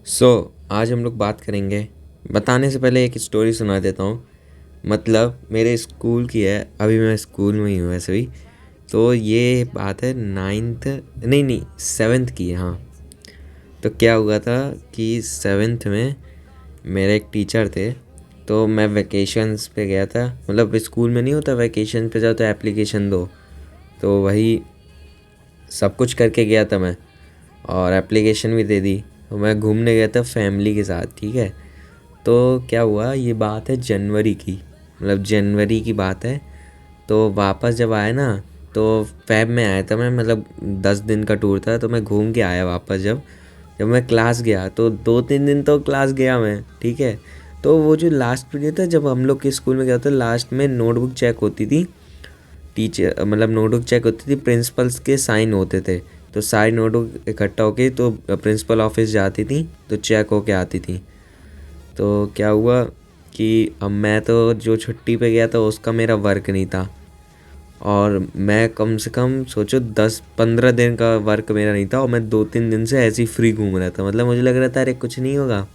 आज हम लोग बात करेंगे। बताने से पहले एक स्टोरी सुना देता हूँ। मतलब मेरे स्कूल की है, अभी मैं स्कूल में ही हूँ वैसे भी। तो ये बात है नाइन्थ, नहीं सेवेंथ की है। हाँ, तो क्या हुआ था कि सेवेंथ में मेरे एक टीचर थे। तो मैं वैकेशंस पे गया था। मतलब स्कूल में नहीं होता वैकेशन पे जाओ तो एप्लीकेशन दो, तो वही सब कुछ करके गया था मैं, और एप्लीकेशन भी दे दी। तो मैं घूमने गया था फैमिली के साथ, ठीक है। तो क्या हुआ, ये बात है जनवरी की, मतलब जनवरी की बात है। तो वापस जब आया ना, तो फ़ेब में आया था मैं, मतलब 10 दिन का टूर था। तो मैं घूम के आया वापस। जब जब मैं क्लास गया तो 2-3 दिन तो क्लास गया मैं, ठीक है। तो वो जो लास्ट पीरियड था जब हम लोग के स्कूल में गया था, लास्ट में नोटबुक चेक होती थी। टीचर मतलब नोटबुक चेक होती थी, प्रिंसिपल्स के साइन होते थे। तो सारी नोटबुक इकट्ठा होके तो प्रिंसिपल ऑफिस जाती थी, तो चेक होके आती थी। तो क्या हुआ कि अब मैं तो जो छुट्टी पे गया था उसका मेरा वर्क नहीं था, और मैं कम से कम सोचो 10-15 दिन का वर्क मेरा नहीं था, और मैं 2-3 दिन से ऐसे ही फ्री घूम रहा था। मतलब मुझे लग रहा था अरे कुछ नहीं होगा।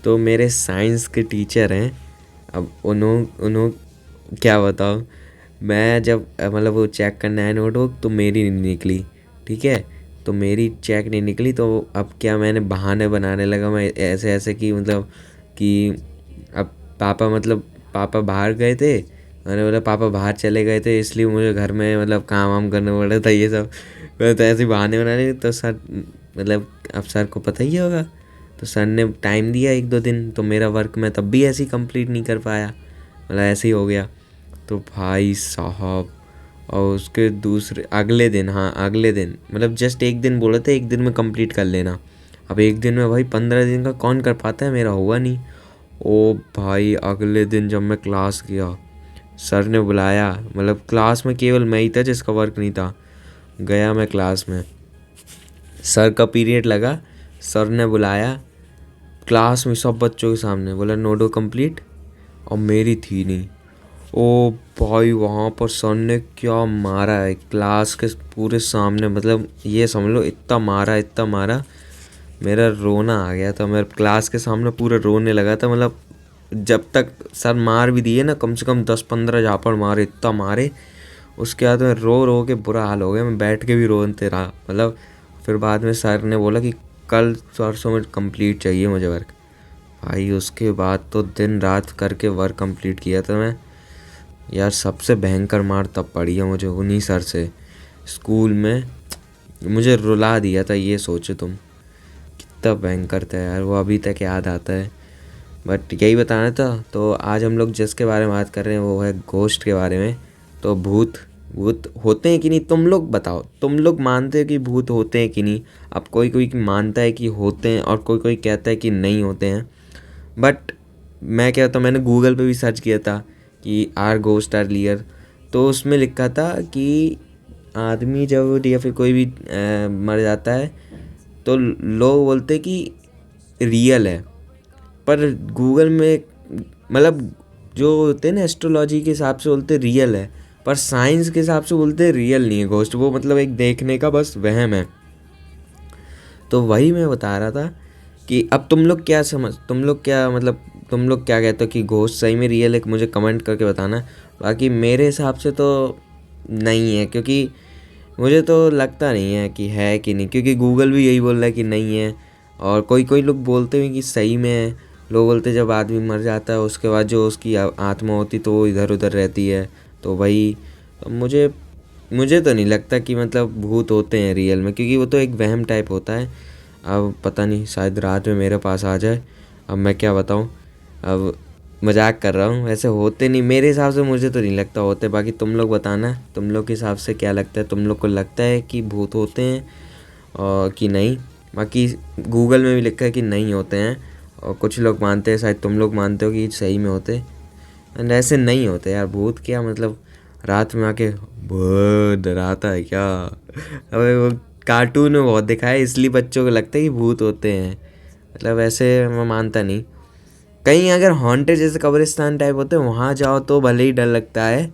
तो मेरे साइंस के टीचर हैं, अब उन्हों क्या बताओ। मैं जब मतलब वो चेक करने आए नोटबुक, तो मेरी नहीं निकली, ठीक है। तो मेरी चेक नहीं निकली, तो अब क्या, मैंने बहाने बनाने लगा मैं ऐसे ऐसे कि मतलब कि अब पापा मतलब पापा बाहर गए थे। मैंने बोला पापा बाहर चले गए थे, इसलिए मुझे घर में मतलब काम वाम करना पड़ रहा था ये सब। मैं तो ऐसे बहाने बना रहे। तो सर मतलब अब सर को पता ही होगा। तो सर ने टाइम दिया 1-2 दिन, तो मेरा वर्क मैं तब भी ऐसे ही कंप्लीट नहीं कर पाया, मतलब ऐसे ही हो गया। तो भाई साहब, और उसके दूसरे अगले दिन, हाँ अगले दिन, मतलब जस्ट एक दिन बोले थे 1 दिन में कंप्लीट कर लेना। अब एक दिन में भाई 15 दिन का कौन कर पाता है, मेरा हुआ नहीं। ओ भाई, अगले दिन जब मैं क्लास गया, सर ने बुलाया। मतलब क्लास में केवल मैं ही था जिसका वर्क नहीं था। गया मैं क्लास में, सर का पीरियड लगा, सर ने बुलाया क्लास में सब बच्चों के सामने, बोला नोटो कंप्लीट, और मेरी थी नहीं। ओ भाई, वहाँ पर सर ने क्या मारा है क्लास के पूरे सामने, मतलब ये समझ लो इतना मारा इतना मारा, मेरा रोना आ गया था। मैं क्लास के सामने पूरा रोने लगा था। मतलब जब तक सर मार भी दिए ना, कम से कम 10-15 झापड़ मारे, इतना मारे। उसके बाद में रो रो के बुरा हाल हो गया, मैं बैठ के भी रोते रहा। मतलब फिर बाद में सर ने बोला कि कल परसों में कंप्लीट चाहिए मुझे वर्क। भाई उसके बाद तो दिन रात करके वर्क कंप्लीट किया था मैं। यार सबसे भयंकर मार तब पड़ी है मुझे उन्हीं सर से। स्कूल में मुझे रुला दिया था, ये सोचो तुम, कितना भयंकर था यार वो, अभी तक याद आता है। बट यही बताना था। तो आज हम लोग जिसके बारे में बात कर रहे हैं वो है घोस्ट के बारे में। तो भूत भूत होते हैं कि नहीं, तुम लोग बताओ, तुम लोग मानते हो कि भूत होते हैं कि नहीं। अब कोई कोई मानता है कि होते हैं, और कोई कोई कहता है कि नहीं होते हैं। बट मैं क्या, तो मैंने गूगल पे भी सर्च किया था कि आर घोस्ट आर रियल। तो उसमें लिखा था कि आदमी जब या फिर कोई भी मर जाता है, तो लोग बोलते हैं कि रियल है। पर गूगल में मतलब जो होते हैं ना एस्ट्रोलॉजी के हिसाब से बोलते रियल है, पर साइंस के हिसाब से बोलते रियल नहीं है घोस्ट, वो मतलब एक देखने का बस वहम है। तो वही मैं बता रहा था कि अब तुम लोग क्या मतलब तुम लोग क्या कहते हो कि घोस्ट सही में रियल है, मुझे कमेंट करके बताना। बाकी मेरे हिसाब से तो नहीं है, क्योंकि मुझे तो लगता नहीं है कि है कि नहीं, क्योंकि गूगल भी यही बोल रहा है कि नहीं है। और कोई कोई लोग बोलते हैं कि सही में है। लोग बोलते हैं जब आदमी मर जाता है उसके बाद जो उसकी आत्मा होती तो वो इधर उधर रहती है। तो वही, तो मुझे मुझे तो नहीं लगता कि मतलब भूत होते हैं रियल में, क्योंकि वो तो एक वहम टाइप होता है। अब पता नहीं, शायद रात में मेरे पास आ जाए, अब मैं क्या बताऊँ। अब मजाक कर रहा हूँ, वैसे होते नहीं मेरे हिसाब से, मुझे तो नहीं लगता होते। बाकी तुम लोग बताना तुम लोग के हिसाब से क्या लगता है, तुम लोग को लगता है कि भूत होते हैं और कि नहीं। बाकी गूगल में भी लिखा है कि नहीं होते हैं, और कुछ लोग मानते हैं, शायद तुम लोग मानते हो कि सही में होते। एंड ऐसे नहीं होते यार भूत, क्या मतलब रात में आके बहुत डराता है क्या। अबे वो कार्टून में बहुत दिखाया है, इसलिए बच्चों को लगता है कि भूत होते हैं। मतलब ऐसे मैं मानता नहीं। कहीं अगर हॉन्टेड जैसे कब्रिस्तान टाइप होते हैं वहाँ जाओ तो भले ही डर लगता है,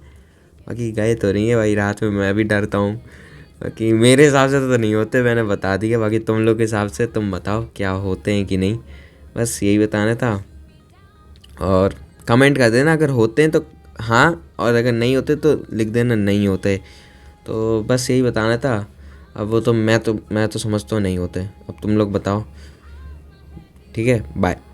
बाकी गए तो नहीं है भाई, रात में मैं भी डरता हूँ। बाकी मेरे हिसाब से तो नहीं होते, मैंने बता दिया। बाकी तुम लोग के हिसाब से तुम बताओ क्या होते हैं कि नहीं, बस यही बताना था। और कमेंट कर देना अगर होते हैं तो हाँ, और अगर नहीं होते तो लिख देना नहीं होते। तो बस यही बताना था। अब वो तो मैं तो समझता हूँ नहीं होते, अब तुम लोग बताओ। ठीक है, बाय।